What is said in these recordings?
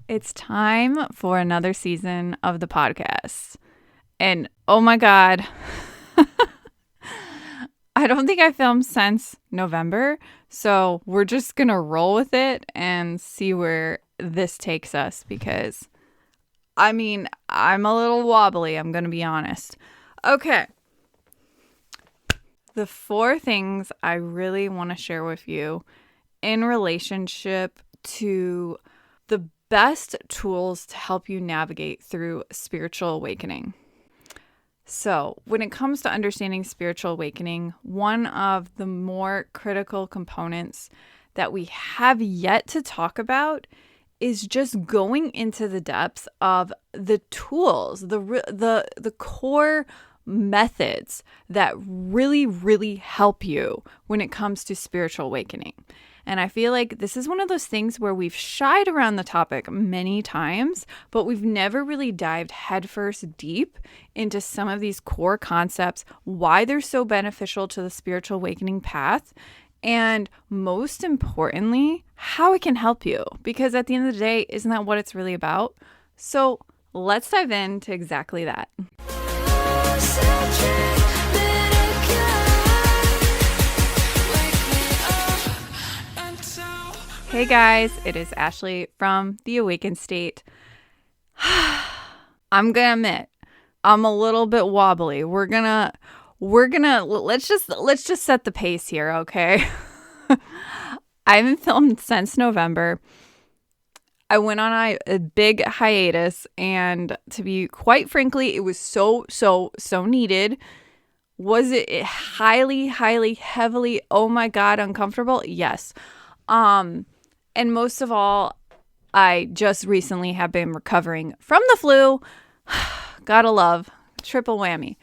It's time for another season of the podcast. And oh my God, I don't think I filmed since November. So we're just going to roll with it and see where this takes us because, I'm a little wobbly. I'm going to be honest. Okay. The 4 things I really want to share with you in relationship to the best tools to help you navigate through spiritual awakening. So, when it comes to understanding spiritual awakening, one of the more critical components that we have yet to talk about is just going into the depths of the tools, the core methods that really help you when it comes to spiritual awakening. And I feel like this is one of those things where we've shied around the topic many times, but we've never really dived headfirst deep into some of these core concepts, why they're so beneficial to the spiritual awakening path, and most importantly, how it can help you. Because at the end of the day, isn't that what it's really about? So let's dive into exactly that. Hey guys, it is Ashley from The Awakened State. I'm gonna admit, I'm a little bit wobbly. Let's just set the pace here, okay? I haven't filmed since November. I went on a big hiatus, and to be quite frankly, it was so needed. Was it highly, heavily, oh my God, uncomfortable? Yes. And most of all, I just recently have been recovering from the flu. Gotta love, triple whammy.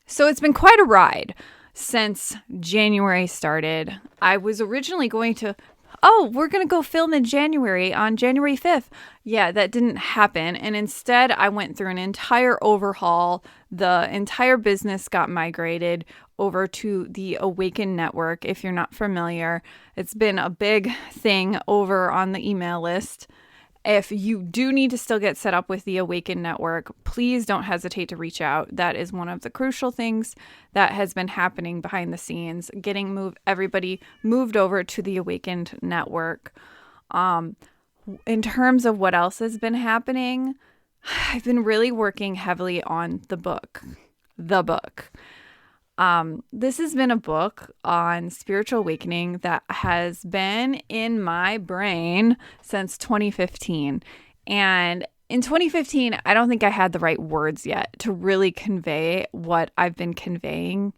So it's been quite a ride since January started. I was originally going to, we're going to go film in January on January 5th. Yeah, that didn't happen. And instead, I went through an entire overhaul. The entire business got migrated over to the Awaken Network. If you're not familiar, it's been a big thing over on the email list. If you do need to still get set up with the Awaken Network, please don't hesitate to reach out. That is one of the crucial things that has been happening behind the scenes, getting everybody moved over to the Awakened Network. In terms of what else has been happening, I've been really working heavily on the book. This has been a book on spiritual awakening that has been in my brain since 2015. And in 2015, I don't think I had the right words yet to really convey what I've been conveying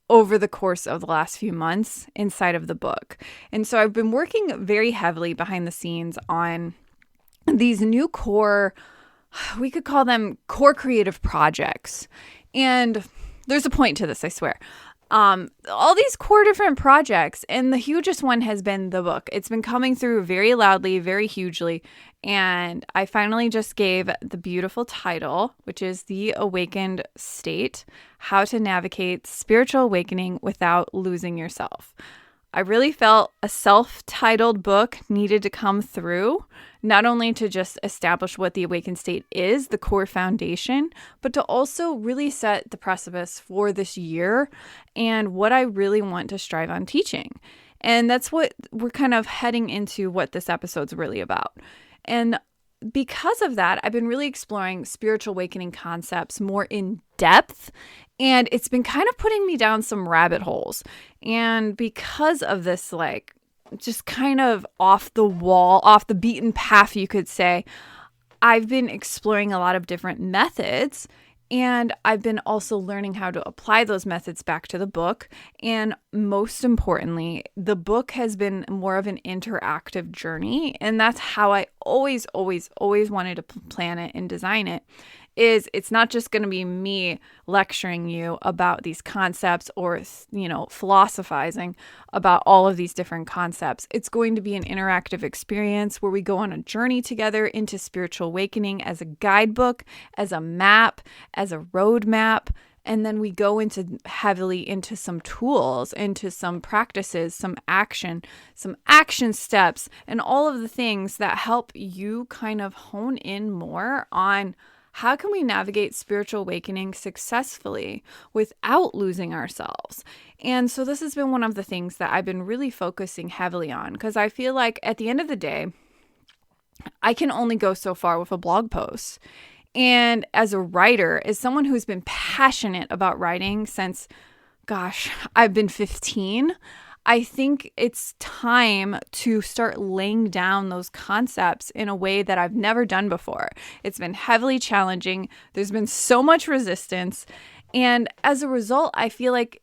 over the course of the last few months inside of the book. And so I've been working very heavily behind the scenes on these new core, we could call them core creative projects. And there's a point to this, I swear. All these core different projects, and the hugest one has been the book. It's been coming through very loudly, very hugely, and I finally just gave the beautiful title, which is The Awakened State: How to Navigate Spiritual Awakening Without Losing Yourself. I really felt a self-titled book needed to come through, not only to just establish what the awakened state is, the core foundation, but to also really set the precipice for this year and what I really want to strive on teaching. And that's what we're kind of heading into what this episode's really about. And because of that, I've been really exploring spiritual awakening concepts more in depth, and it's been kind of putting me down some rabbit holes. And because of this, just kind of off the wall, off the beaten path, you could say, I've been exploring a lot of different methods, and I've been also learning how to apply those methods back to the book. And most importantly, the book has been more of an interactive journey. And that's how I always wanted to plan it and design it. It's not just going to be me lecturing you about these concepts or, philosophizing about all of these different concepts. It's going to be an interactive experience where we go on a journey together into spiritual awakening as a guidebook, as a map, as a roadmap, And then we go into heavily into some tools, into some practices, some action steps, and all of the things that help you kind of hone in more on how can we navigate spiritual awakening successfully without losing ourselves. And so this has been one of the things that I've been really focusing heavily on, because I feel like at the end of the day, I can only go so far with a blog post. And as a writer, as someone who's been passionate about writing since, I've been 15, I think it's time to start laying down those concepts in a way that I've never done before. It's been heavily challenging. There's been so much resistance. And as a result, I feel like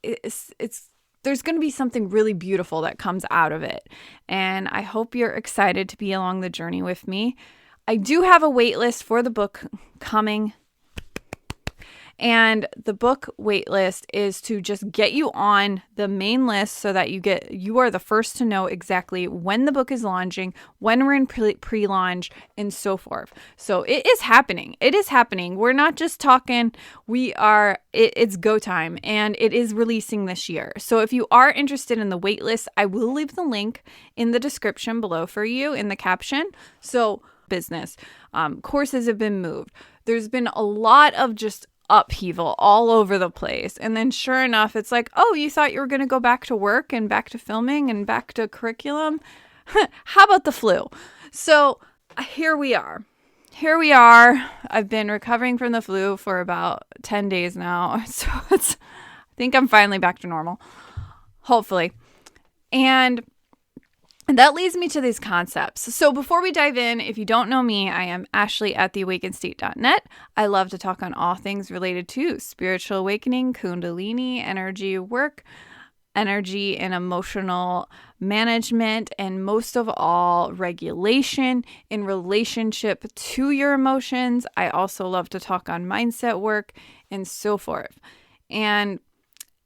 there's going to be something really beautiful that comes out of it. And I hope you're excited to be along the journey with me. I do have a wait list for the book coming. And the book wait list is to just get you on the main list so that you are the first to know exactly when the book is launching, when we're in pre-launch, and so forth. So it is happening. It is happening. We're not just talking. It's go time, and it is releasing this year. So if you are interested in the wait list, I will leave the link in the description below for you in the caption. So business, courses have been moved. There's been a lot of just upheaval all over the place. And then sure enough, it's like, oh, you thought you were going to go back to work and back to filming and back to curriculum? How about the flu? So here we are. I've been recovering from the flu for about 10 days now. So I think I'm finally back to normal, hopefully. And that leads me to these concepts. So before we dive in, if you don't know me, I am Ashley at theawakenedstate.net. I love to talk on all things related to spiritual awakening, kundalini, energy work, energy and emotional management, and most of all, regulation in relationship to your emotions. I also love to talk on mindset work and so forth. And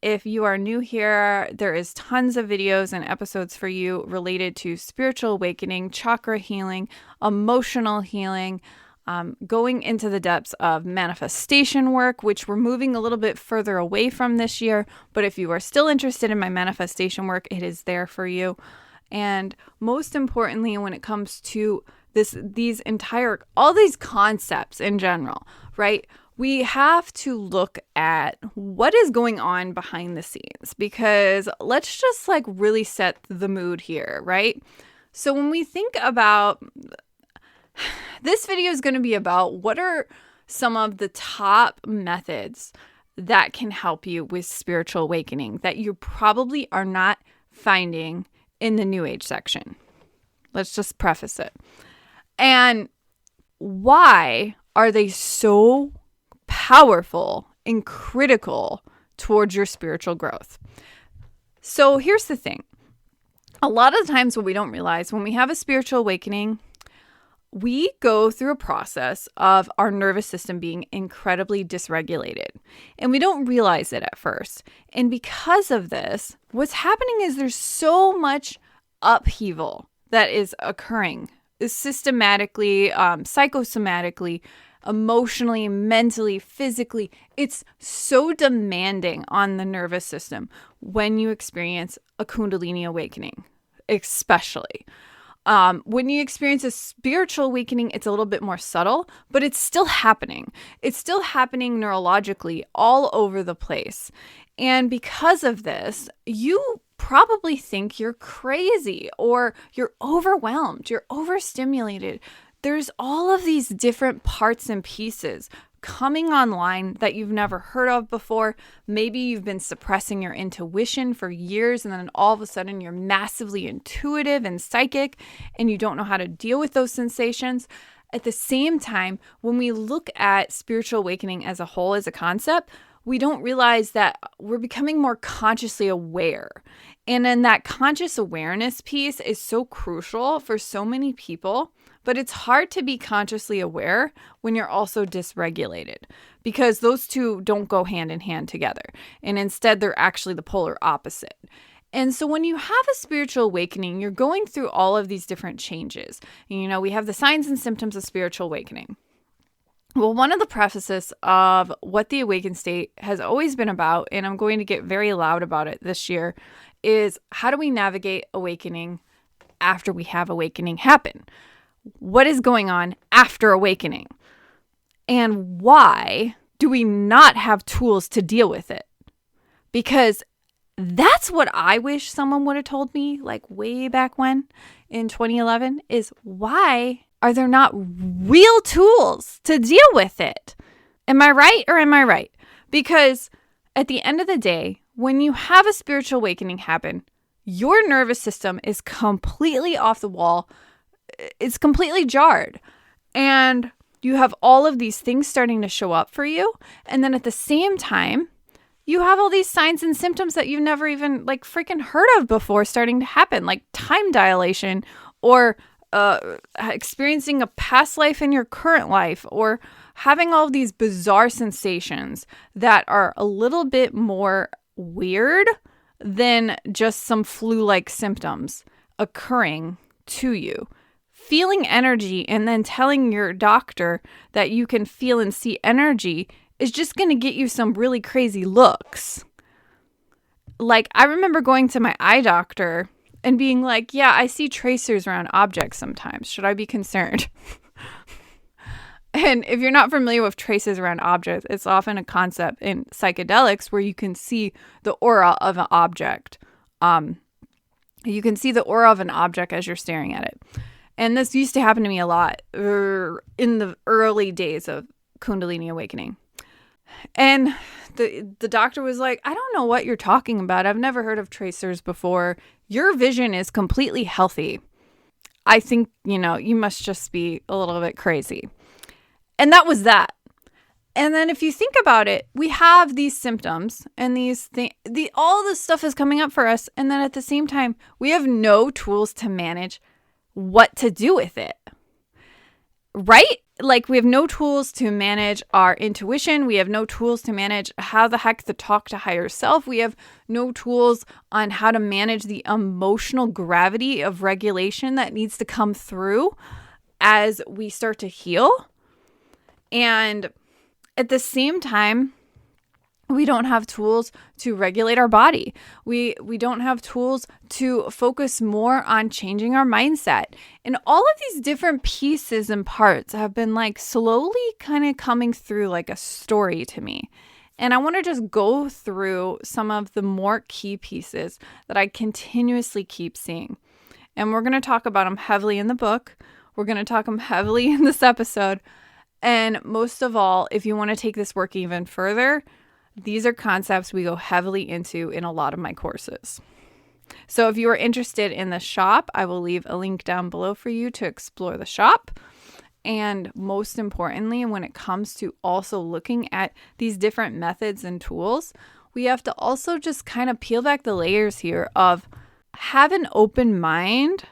if you are new here, there is tons of videos and episodes for you related to spiritual awakening, chakra healing, emotional healing, going into the depths of manifestation work, which we're moving a little bit further away from this year. But if you are still interested in my manifestation work, it is there for you. And most importantly, when it comes to all these concepts in general, right? We have to look at what is going on behind the scenes, because let's just really set the mood here, right? So when we think about this video is going to be about what are some of the top methods that can help you with spiritual awakening that you probably are not finding in the New Age section. Let's just preface it. And why are they so powerful and critical towards your spiritual growth? So here's the thing. A lot of the times what we don't realize when we have a spiritual awakening, we go through a process of our nervous system being incredibly dysregulated, and we don't realize it at first. And because of this, what's happening is there's so much upheaval that is occurring systematically, psychosomatically, emotionally, mentally, physically. It's so demanding on the nervous system when you experience a Kundalini awakening, especially. When you experience a spiritual awakening, it's a little bit more subtle, but it's still happening. It's still happening neurologically all over the place. And because of this, you probably think you're crazy or you're overwhelmed, you're overstimulated. There's all of these different parts and pieces coming online that you've never heard of before. Maybe you've been suppressing your intuition for years, and then all of a sudden you're massively intuitive and psychic, and you don't know how to deal with those sensations. At the same time, when we look at spiritual awakening as a whole, as a concept, we don't realize that we're becoming more consciously aware. And then that conscious awareness piece is so crucial for so many people. But it's hard to be consciously aware when you're also dysregulated, because those two don't go hand in hand together. And instead, they're actually the polar opposite. And so when you have a spiritual awakening, you're going through all of these different changes. We have the signs and symptoms of spiritual awakening. Well, one of the prefaces of what the awakened state has always been about, and I'm going to get very loud about it this year, is how do we navigate awakening after we have awakening happen? What is going on after awakening? And why do we not have tools to deal with it? Because that's what I wish someone would have told me, like way back when in 2011, is why are there not real tools to deal with it? Am I right or am I right? Because at the end of the day, when you have a spiritual awakening happen, your nervous system is completely off the wall. It's completely jarred. And you have all of these things starting to show up for you. And then at the same time, you have all these signs and symptoms that you've never even like freaking heard of before starting to happen, like time dilation or experiencing a past life in your current life, or having all of these bizarre sensations that are a little bit more weird than just some flu-like symptoms occurring to you. Feeling energy and then telling your doctor that you can feel and see energy is just going to get you some really crazy looks. Like, I remember going to my eye doctor and being like, yeah, I see tracers around objects sometimes. Should I be concerned? And if you're not familiar with traces around objects, it's often a concept in psychedelics where you can see the aura of an object. You can see the aura of an object as you're staring at it. And this used to happen to me a lot in the early days of Kundalini awakening. And the doctor was like, I don't know what you're talking about. I've never heard of tracers before. Your vision is completely healthy. I think, you must just be a little bit crazy. And that was that. And then if you think about it, we have these symptoms and these things, all this stuff is coming up for us. And then at the same time, we have no tools to manage what to do with it. Right? Like, we have no tools to manage our intuition. We have no tools to manage how the heck to talk to higher self. We have no tools on how to manage the emotional gravity of regulation that needs to come through as we start to heal. And at the same time, we don't have tools to regulate our body. We don't have tools to focus more on changing our mindset. And all of these different pieces and parts have been like slowly kind of coming through like a story to me. And I want to just go through some of the more key pieces that I continuously keep seeing. And we're going to talk about them heavily in the book. We're going to talk them heavily in this episode. And most of all, if you want to take this work even further, these are concepts we go heavily into in a lot of my courses. So if you are interested in the shop, I will leave a link down below for you to explore the shop. And most importantly, when it comes to also looking at these different methods and tools, we have to also just kind of peel back the layers here of have an open mind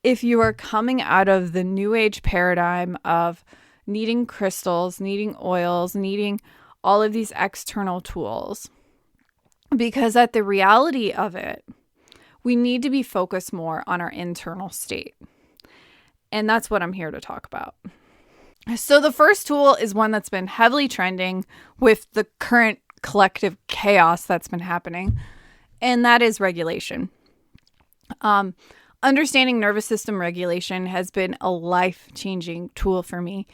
if you are coming out of the new age paradigm of needing crystals, needing oils, needing all of these external tools. Because at the reality of it, we need to be focused more on our internal state. And that's what I'm here to talk about. So the first tool is one that's been heavily trending with the current collective chaos that's been happening, and that is regulation. Understanding nervous system regulation has been a life-changing tool for me.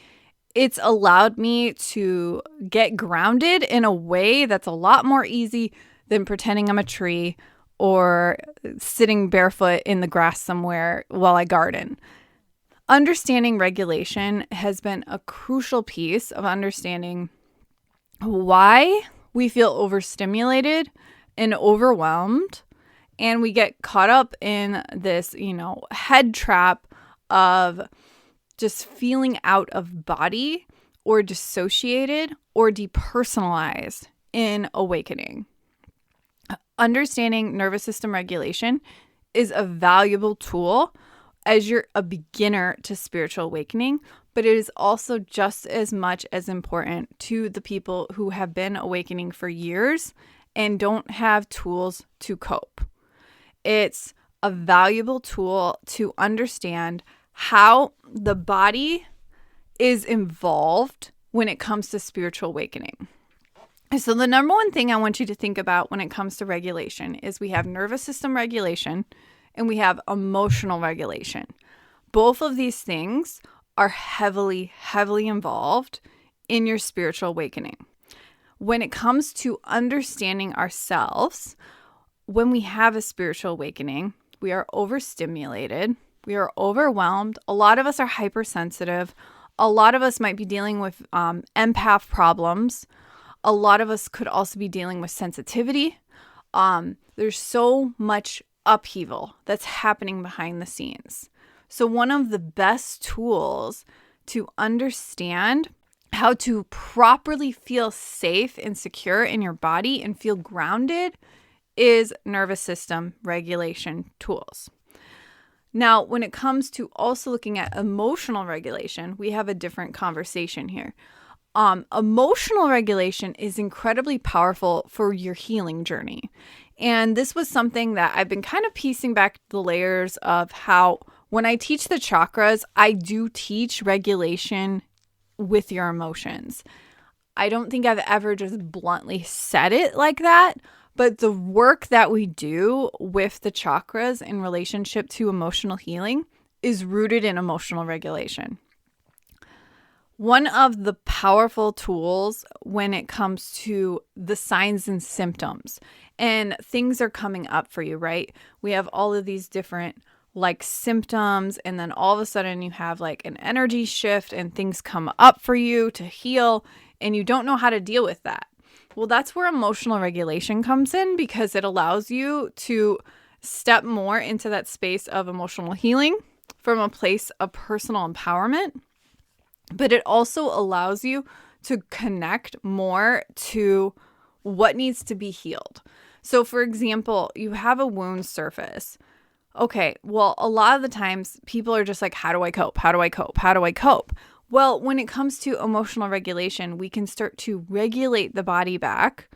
It's allowed me to get grounded in a way that's a lot more easy than pretending I'm a tree or sitting barefoot in the grass somewhere while I garden. Understanding regulation has been a crucial piece of understanding why we feel overstimulated and overwhelmed, and we get caught up in this, head trap of just feeling out of body or dissociated or depersonalized in awakening. Understanding nervous system regulation is a valuable tool as you're a beginner to spiritual awakening, but it is also just as much as important to the people who have been awakening for years and don't have tools to cope. It's a valuable tool to understand how the body is involved when it comes to spiritual awakening. So the number one thing I want you to think about when it comes to regulation is we have nervous system regulation and we have emotional regulation. Both of these things are heavily, heavily involved in your spiritual awakening. When it comes to understanding ourselves, when we have a spiritual awakening, we are overstimulated, we are overwhelmed. A lot of us are hypersensitive. A lot of us might be dealing with empath problems. A lot of us could also be dealing with sensitivity. There's so much upheaval that's happening behind the scenes. So one of the best tools to understand how to properly feel safe and secure in your body and feel grounded is nervous system regulation tools. Now, when it comes to also looking at emotional regulation, we have a different conversation here. Emotional regulation is incredibly powerful for your healing journey. And this was something that I've been kind of piecing back the layers of how when I teach the chakras, I do teach regulation with your emotions. I don't think I've ever just bluntly said it like that, but the work that we do with the chakras in relationship to emotional healing is rooted in emotional regulation. One of the powerful tools when it comes to the signs and symptoms and things are coming up for you, right? We have all of these different symptoms, and then all of a sudden you have an energy shift and things come up for you to heal and you don't know how to deal with that. Well, that's where emotional regulation comes in, because it allows you to step more into that space of emotional healing from a place of personal empowerment. But it also allows you to connect more to what needs to be healed. So, for example, you have a wound surface. Okay, well, a lot of the times people are just like, how do I cope? How do I cope? How do I cope? Well, when it comes to emotional regulation, we can start to regulate the body back,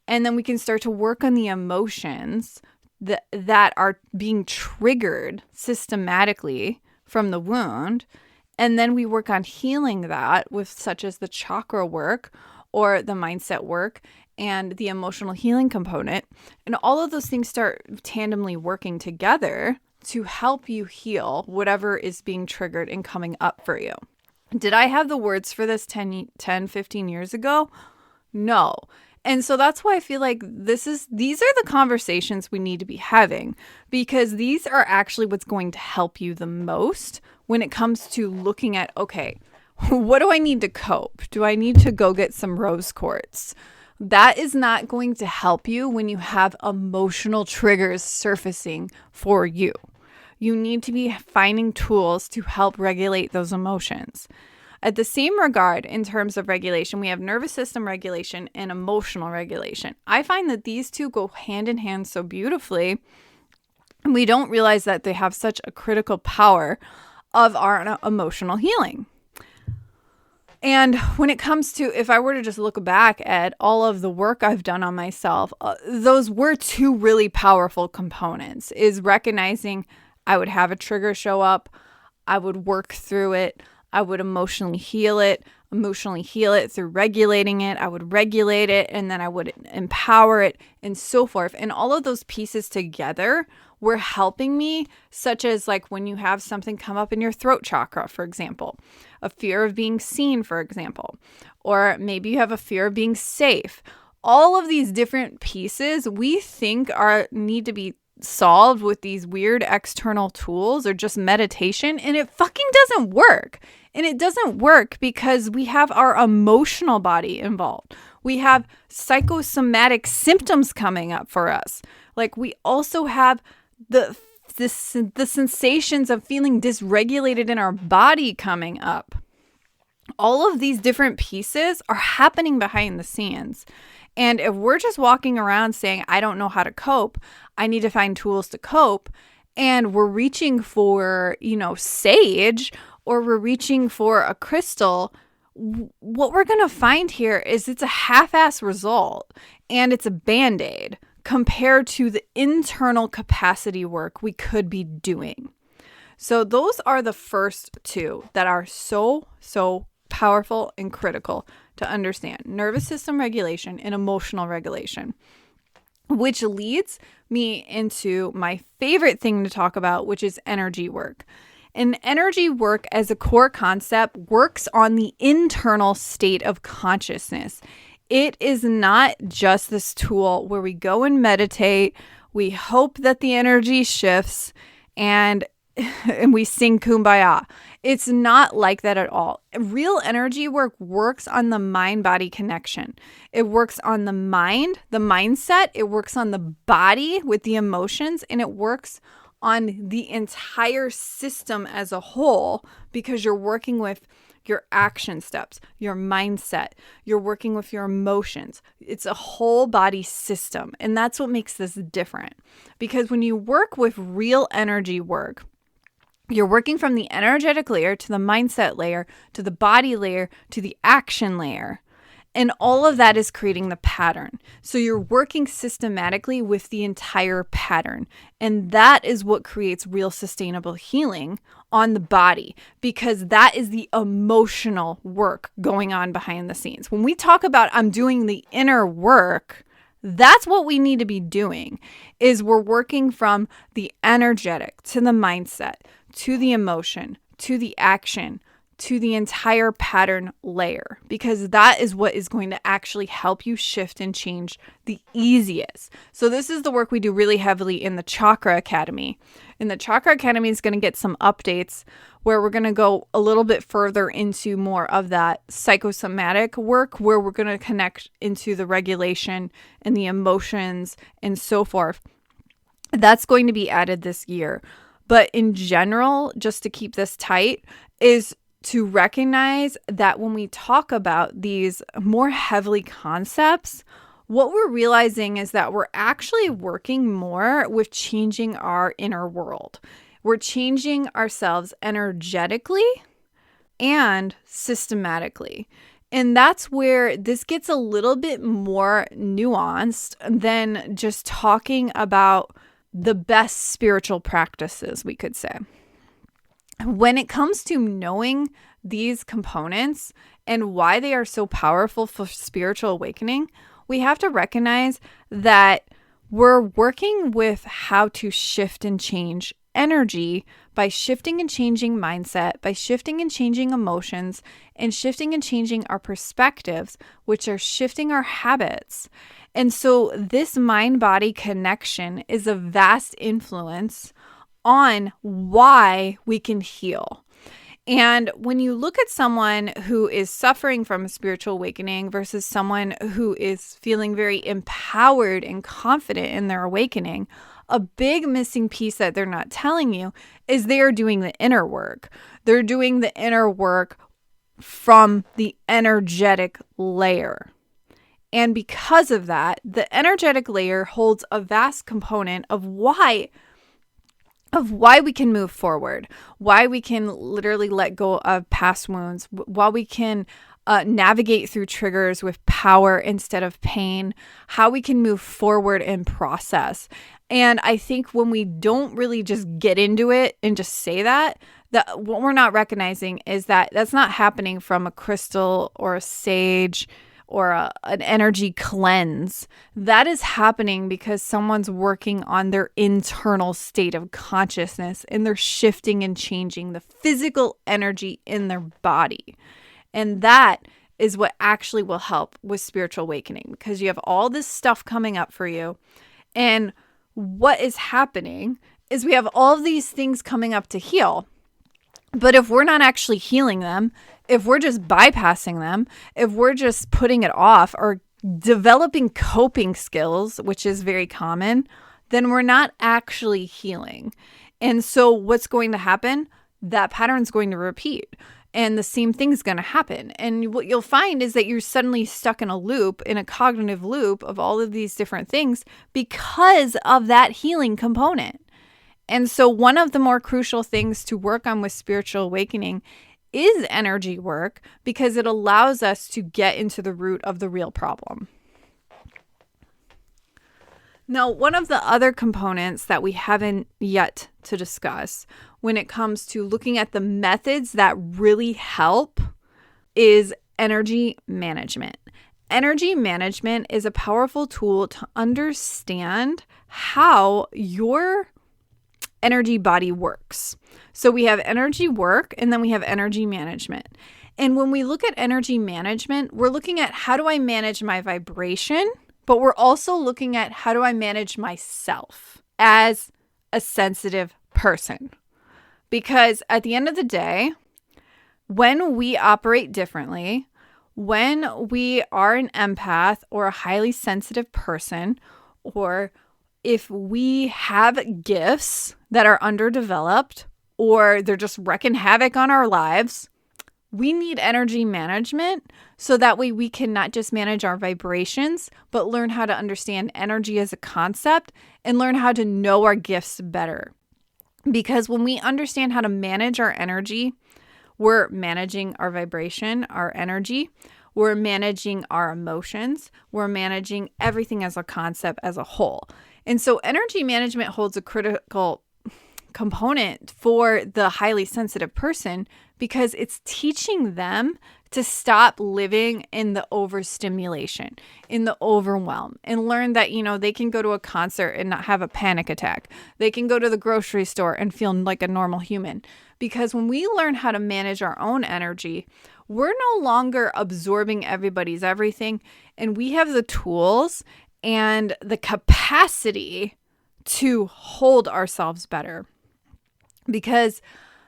and then we can start to work on the emotions that are being triggered systematically from the wound. And then we work on healing that with such as the chakra work or the mindset work and the emotional healing component. And all of those things start tandemly working together to help you heal whatever is being triggered and coming up for you. Did I have the words for this 10, 15 years ago? No. And so that's why I feel like these are the conversations we need to be having, because these are actually what's going to help you the most when it comes to looking at, okay, what do I need to cope? Do I need to go get some rose quartz? That is not going to help you when you have emotional triggers surfacing for you. You need to be finding tools to help regulate those emotions. At the same regard, in terms of regulation, we have nervous system regulation and emotional regulation. I find that these two go hand in hand so beautifully, and we don't realize that they have such a critical power of our emotional healing. And when it comes to, if I were to just look back at all of the work I've done on myself, those were two really powerful components, is recognizing I would have a trigger show up, I would work through it, I would emotionally heal it through regulating it. I would regulate it, and then I would empower it, and so forth. And all of those pieces together were helping me, such as when you have something come up in your throat chakra, for example, a fear of being seen, for example, or maybe you have a fear of being safe. All of these different pieces we think need to be solved with these weird external tools or just meditation, and it fucking doesn't work. And it doesn't work because we have our emotional body involved. We have psychosomatic symptoms coming up for us. We also have the sensations of feeling dysregulated in our body coming up. All of these different pieces are happening behind the scenes. And if we're just walking around saying, I don't know how to cope, I need to find tools to cope, and we're reaching for, sage, or we're reaching for a crystal, what we're going to find here is it's a half-ass result, and it's a Band-Aid compared to the internal capacity work we could be doing. So those are the first two that are so, so powerful and critical to understand: nervous system regulation and emotional regulation, which leads me into my favorite thing to talk about, which is energy work. And energy work as a core concept works on the internal state of consciousness. It is not just this tool where we go and meditate, we hope that the energy shifts, and we sing Kumbaya. It's not like that at all. Real energy work works on the mind-body connection. It works on the mind, the mindset. It works on the body with the emotions, and it works on the entire system as a whole, because you're working with your action steps, your mindset, you're working with your emotions. It's a whole body system. And that's what makes this different. Because when you work with real energy work, you're working from the energetic layer to the mindset layer, to the body layer, to the action layer. And all of that is creating the pattern. So you're working systematically with the entire pattern. And that is what creates real sustainable healing on the body, because that is the emotional work going on behind the scenes. When we talk about I'm doing the inner work, that's what we need to be doing, is we're working from the energetic to the mindset, to the emotion, to the action, to the entire pattern layer, because that is what is going to actually help you shift and change the easiest. So this is the work we do really heavily in the Chakra Academy. And the Chakra Academy is going to get some updates where we're going to go a little bit further into more of that psychosomatic work, where we're going to connect into the regulation and the emotions and so forth. That's going to be added this year. But in general, just to keep this tight, is to recognize that when we talk about these more heavily concepts, what we're realizing is that we're actually working more with changing our inner world. We're changing ourselves energetically and systematically. And that's where this gets a little bit more nuanced than just talking about the best spiritual practices, we could say. When it comes to knowing these components and why they are so powerful for spiritual awakening, we have to recognize that we're working with how to shift and change energy by shifting and changing mindset, by shifting and changing emotions, and shifting and changing our perspectives, which are shifting our habits. And so this mind-body connection is a vast influence on why we can heal. And when you look at someone who is suffering from a spiritual awakening versus someone who is feeling very empowered and confident in their awakening, a big missing piece that they're not telling you is they are doing the inner work. They're doing the inner work from the energetic layer. And because of that, the energetic layer holds a vast component of why we can move forward, why we can literally let go of past wounds, why we can navigate through triggers with power instead of pain, how we can move forward and process. And I think when we don't really just get into it and just say that what we're not recognizing is that that's not happening from a crystal or a sage or an energy cleanse. That is happening because someone's working on their internal state of consciousness, and they're shifting and changing the physical energy in their body. And that is what actually will help with spiritual awakening, because you have all this stuff coming up for you. And what is happening is we have all of these things coming up to heal. But if we're not actually healing them, if we're just bypassing them, if we're just putting it off or developing coping skills, which is very common, then we're not actually healing. And so what's going to happen? That pattern's going to repeat. And the same thing's going to happen. And what you'll find is that you're suddenly stuck in a loop, in a cognitive loop of all of these different things because of that healing component. And so one of the more crucial things to work on with spiritual awakening is energy work, because it allows us to get into the root of the real problem. Now, one of the other components that we haven't yet to discuss when it comes to looking at the methods that really help is energy management. Energy management is a powerful tool to understand how your energy body works. So we have energy work and then we have energy management. And when we look at energy management, we're looking at how do I manage my vibration, but we're also looking at how do I manage myself as a sensitive person. Because at the end of the day, when we operate differently, when we are an empath or a highly sensitive person, or if we have gifts that are underdeveloped or they're just wreaking havoc on our lives, we need energy management so that way we can not just manage our vibrations, but learn how to understand energy as a concept and learn how to know our gifts better. Because when we understand how to manage our energy, we're managing our vibration, our energy, we're managing our emotions, we're managing everything as a concept as a whole. And so energy management holds a critical component for the highly sensitive person because it's teaching them to stop living in the overstimulation, in the overwhelm, and learn that, they can go to a concert and not have a panic attack. They can go to the grocery store and feel like a normal human. Because when we learn how to manage our own energy, we're no longer absorbing everybody's everything, and we have the tools and the capacity to hold ourselves better. Because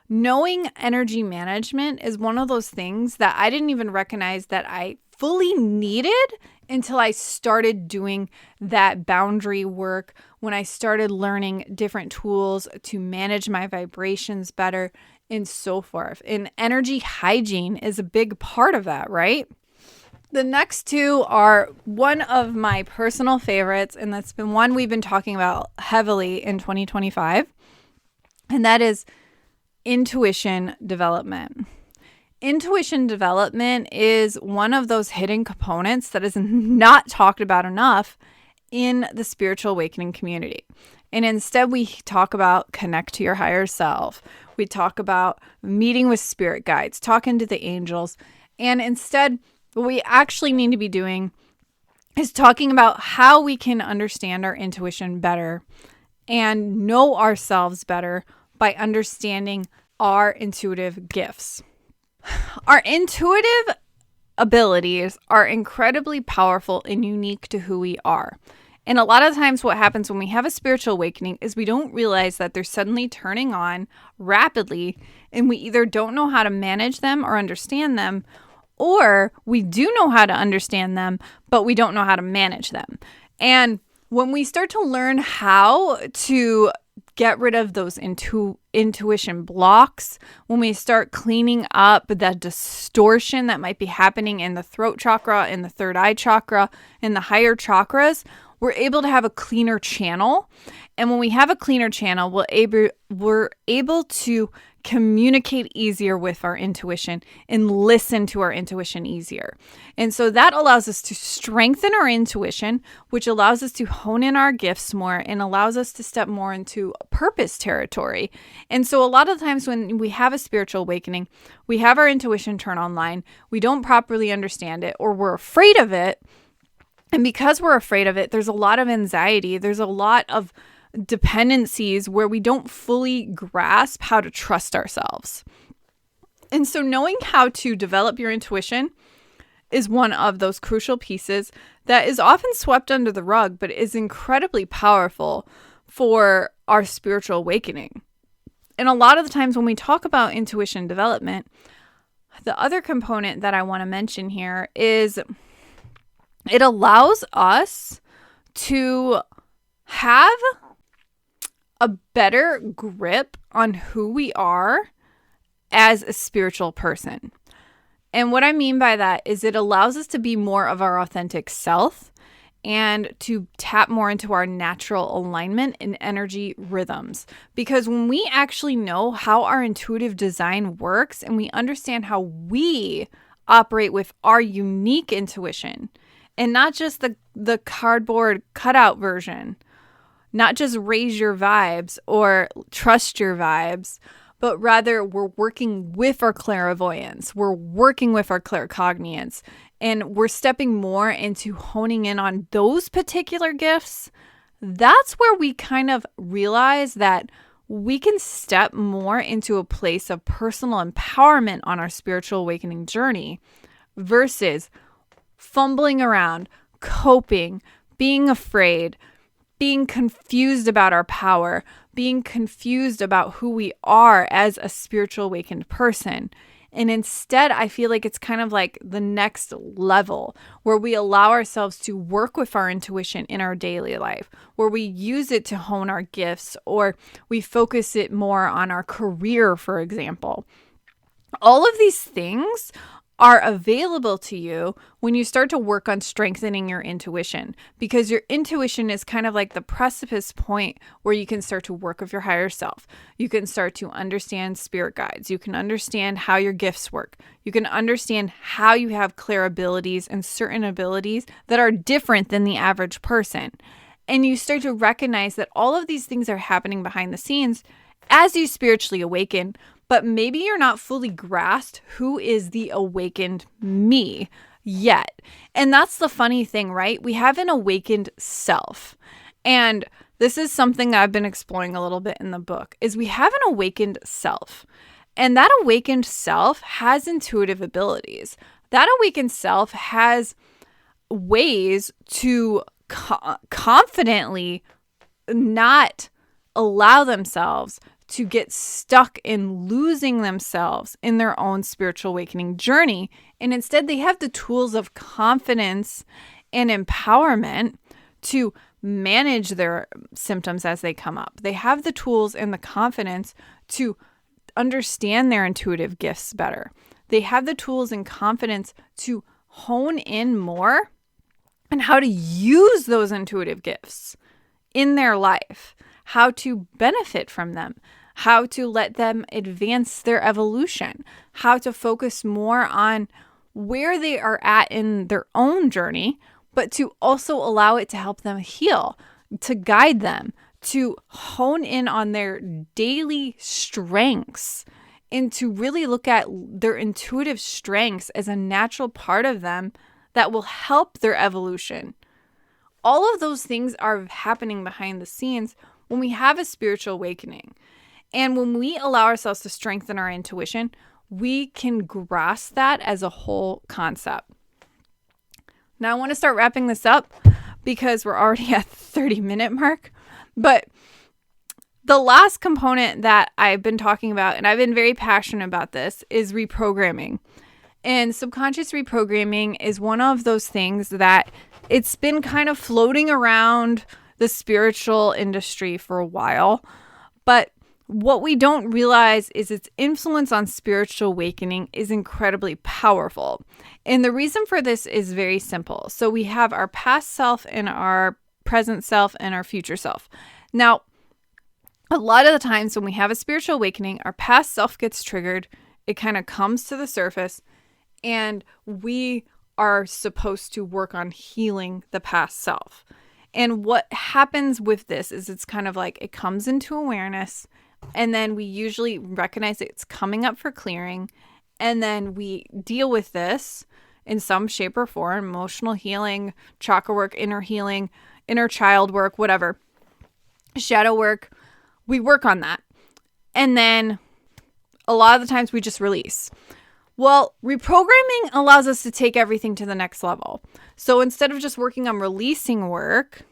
knowing energy management is one of those things that I didn't even recognize that I fully needed until I started doing that boundary work, when I started learning different tools to manage my vibrations better and so forth. And energy hygiene is a big part of that, right? The next two are one of my personal favorites, and that's been one we've been talking about heavily in 2025, and that is intuition development. Intuition development is one of those hidden components that is not talked about enough in the spiritual awakening community. And instead, we talk about connect to your higher self. We talk about meeting with spirit guides, talking to the angels. And instead, what we actually need to be doing is talking about how we can understand our intuition better and know ourselves better by understanding our intuitive gifts. Our intuitive abilities are incredibly powerful and unique to who we are. And a lot of times what happens when we have a spiritual awakening is we don't realize that they're suddenly turning on rapidly, and we either don't know how to manage them or understand them, or we do know how to understand them, but we don't know how to manage them. And when we start to learn how to get rid of those intuition blocks, when we start cleaning up the distortion that might be happening in the throat chakra, in the third eye chakra, in the higher chakras, we're able to have a cleaner channel. And when we have a cleaner channel, we're able to communicate easier with our intuition and listen to our intuition easier. And so that allows us to strengthen our intuition, which allows us to hone in our gifts more and allows us to step more into purpose territory. And so a lot of times when we have a spiritual awakening, we have our intuition turn online, we don't properly understand it, or we're afraid of it. And because we're afraid of it, there's a lot of anxiety. There's a lot of dependencies where we don't fully grasp how to trust ourselves. And so knowing how to develop your intuition is one of those crucial pieces that is often swept under the rug, but is incredibly powerful for our spiritual awakening. And a lot of the times when we talk about intuition development, the other component that I want to mention here is it allows us to have a better grip on who we are as a spiritual person. And what I mean by that is it allows us to be more of our authentic self and to tap more into our natural alignment and energy rhythms. Because when we actually know how our intuitive design works and we understand how we operate with our unique intuition and not just the cardboard cutout version, not just raise your vibes or trust your vibes, but rather we're working with our clairvoyance, we're working with our claircognizance, and we're stepping more into honing in on those particular gifts. That's where we kind of realize that we can step more into a place of personal empowerment on our spiritual awakening journey versus fumbling around, coping, being afraid, being confused about our power, being confused about who we are as a spiritual awakened person. And instead, I feel like it's kind of like the next level where we allow ourselves to work with our intuition in our daily life, where we use it to hone our gifts, or we focus it more on our career, for example. All of these things are available to you when you start to work on strengthening your intuition, because your intuition is kind of like the precipice point where you can start to work with your higher self. You can start to understand spirit guides. You can understand how your gifts work. You can understand how you have clear abilities and certain abilities that are different than the average person. And you start to recognize that all of these things are happening behind the scenes as you spiritually awaken, but maybe you're not fully grasped who is the awakened me yet. And that's the funny thing, right? We have an awakened self. And this is something that I've been exploring a little bit in the book, is we have an awakened self. And that awakened self has intuitive abilities. That awakened self has ways to confidently not allow themselves to get stuck in losing themselves in their own spiritual awakening journey. And instead, they have the tools of confidence and empowerment to manage their symptoms as they come up. They have the tools and the confidence to understand their intuitive gifts better. They have the tools and confidence to hone in more on how to use those intuitive gifts in their life, how to benefit from them, how to let them advance their evolution, how to focus more on where they are at in their own journey, but to also allow it to help them heal, to guide them, to hone in on their daily strengths, and to really look at their intuitive strengths as a natural part of them that will help their evolution. All of those things are happening behind the scenes when we have a spiritual awakening. And when we allow ourselves to strengthen our intuition, we can grasp that as a whole concept. Now, I want to start wrapping this up because we're already at the 30-minute mark. But the last component that I've been talking about, and I've been very passionate about this, is reprogramming. And subconscious reprogramming is one of those things that it's been kind of floating around the spiritual industry for a while. But what we don't realize is its influence on spiritual awakening is incredibly powerful. And the reason for this is very simple. So we have our past self and our present self and our future self. Now, a lot of the times when we have a spiritual awakening, our past self gets triggered. It kind of comes to the surface, and we are supposed to work on healing the past self. And what happens with this is it's kind of like it comes into awareness, and then we usually recognize it's coming up for clearing, and then we deal with this in some shape or form: emotional healing, chakra work, inner healing, inner child work, whatever, shadow work. We work on that. And then a lot of the times we just release. Well, reprogramming allows us to take everything to the next level. So instead of just working on releasing work,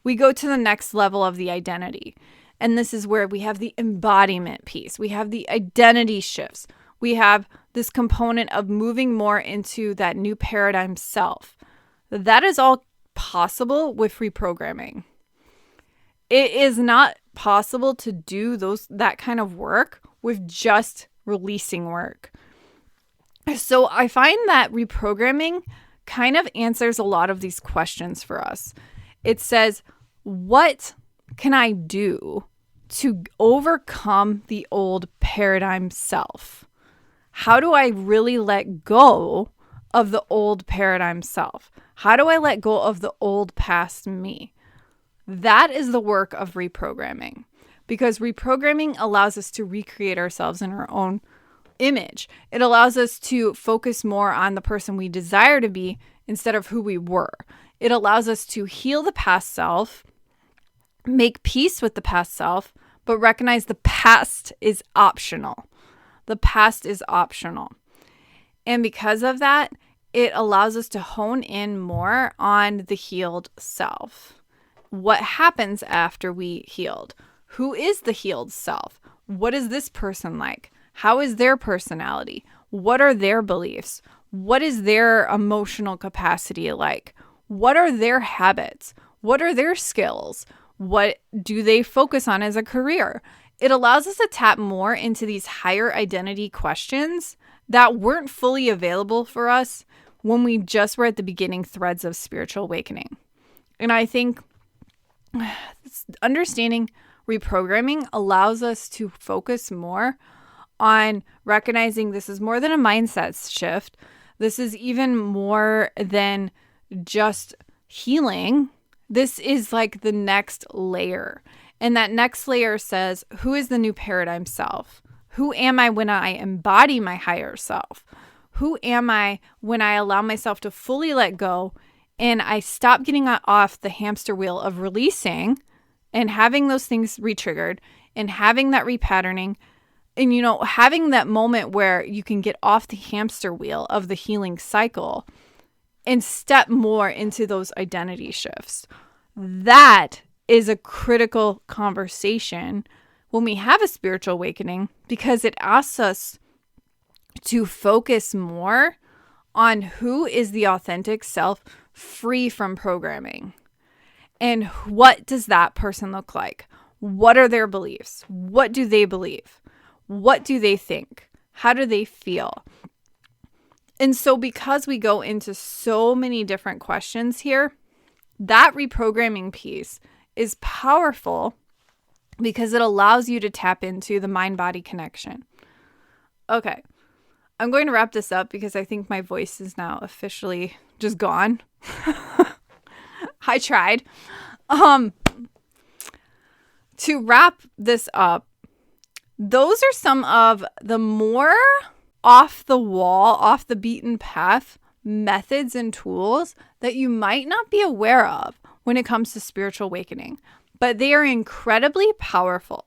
we go to the next level of the identity. And this is where we have the embodiment piece. We have the identity shifts. We have this component of moving more into that new paradigm self. That is all possible with reprogramming. It is not possible to do that kind of work with just releasing work. So I find that reprogramming kind of answers a lot of these questions for us. It says, what can I do to overcome the old paradigm self? How do I really let go of the old paradigm self? How do I let go of the old past me? That is the work of reprogramming. because reprogramming allows us to recreate ourselves in our own image. It allows us to focus more on the person we desire to be instead of who we were. It allows us to heal the past self, make peace with the past self, but recognize the past is optional. The past is optional. And because of that, it allows us to hone in more on the healed self. What happens after we healed? Who is the healed self? What is this person like? How is their personality? What are their beliefs? What is their emotional capacity like? What are their habits? What are their skills? What do they focus on as a career? It allows us to tap more into these higher identity questions that weren't fully available for us when we just were at the beginning threads of spiritual awakening. And I think understanding reprogramming allows us to focus more on recognizing this is more than a mindset shift. This is even more than just healing. This is like the next layer. And that next layer says, who is the new paradigm self? Who am I when I embody my higher self? Who am I when I allow myself to fully let go and I stop getting off the hamster wheel of releasing and having those things re-triggered and having that repatterning and, having that moment where you can get off the hamster wheel of the healing cycle and step more into those identity shifts. That is a critical conversation when we have a spiritual awakening, because it asks us to focus more on who is the authentic self free from programming. And what does that person look like? What are their beliefs? What do they believe? What do they think? How do they feel? And so because we go into so many different questions here, that reprogramming piece is powerful because it allows you to tap into the mind-body connection. Okay, I'm going to wrap this up because I think my voice is now officially just gone. I tried. To wrap this up, those are some of the more off the wall, off the beaten path methods and tools that you might not be aware of when it comes to spiritual awakening, but they are incredibly powerful.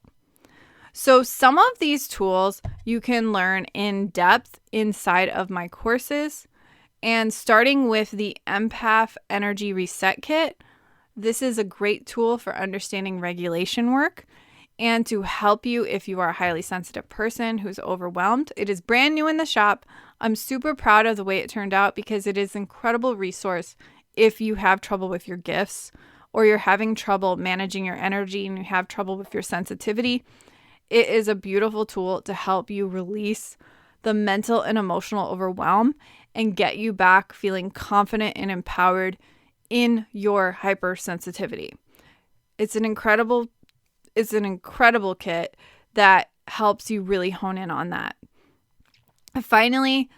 So some of these tools you can learn in depth inside of my courses, and starting with the Empath Energy Reset Kit. This is a great tool for understanding regulation work and to help you if you are a highly sensitive person who's overwhelmed. It is brand new in the shop. I'm super proud of the way it turned out because it is an incredible resource if you have trouble with your gifts or you're having trouble managing your energy and you have trouble with your sensitivity. It is a beautiful tool to help you release the mental and emotional overwhelm and get you back feeling confident and empowered in your hypersensitivity. It's an incredible kit that helps you really hone in on that. Finally,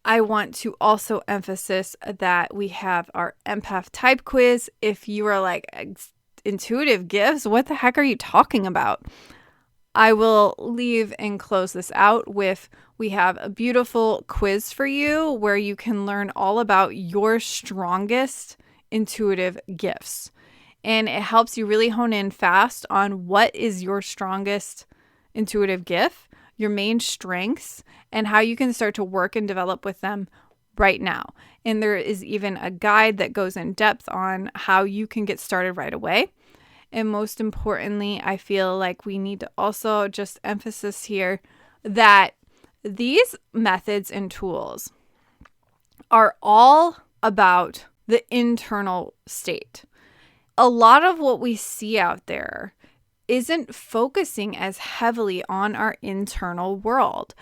I want to also emphasize that we have our empath type quiz. If you are like intuitive gifts, what the heck are you talking about? I will leave and close this out with, we have a beautiful quiz for you where you can learn all about your strongest intuitive gifts. And it helps you really hone in fast on what is your strongest intuitive gift, your main strengths, and how you can start to work and develop with them right now. And there is even a guide that goes in depth on how you can get started right away. And most importantly, I feel like we need to also just emphasize here that these methods and tools are all about the internal state. A lot of what we see out there isn't focusing as heavily on our internal world.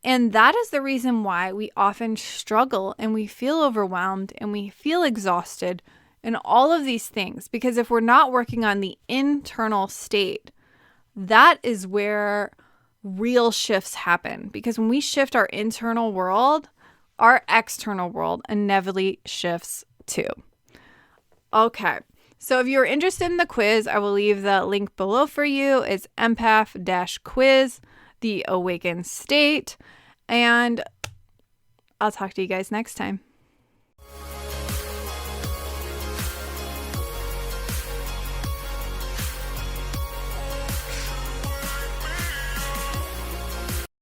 And that is the reason why we often struggle and we feel overwhelmed and we feel exhausted and all of these things. Because if we're not working on the internal state, that is where real shifts happen. Because when we shift our internal world, our external world inevitably shifts too. Okay, So if you're interested in the quiz, I will leave the link below for you. It's empath-quiz, the awakened state. And I'll talk to you guys next time.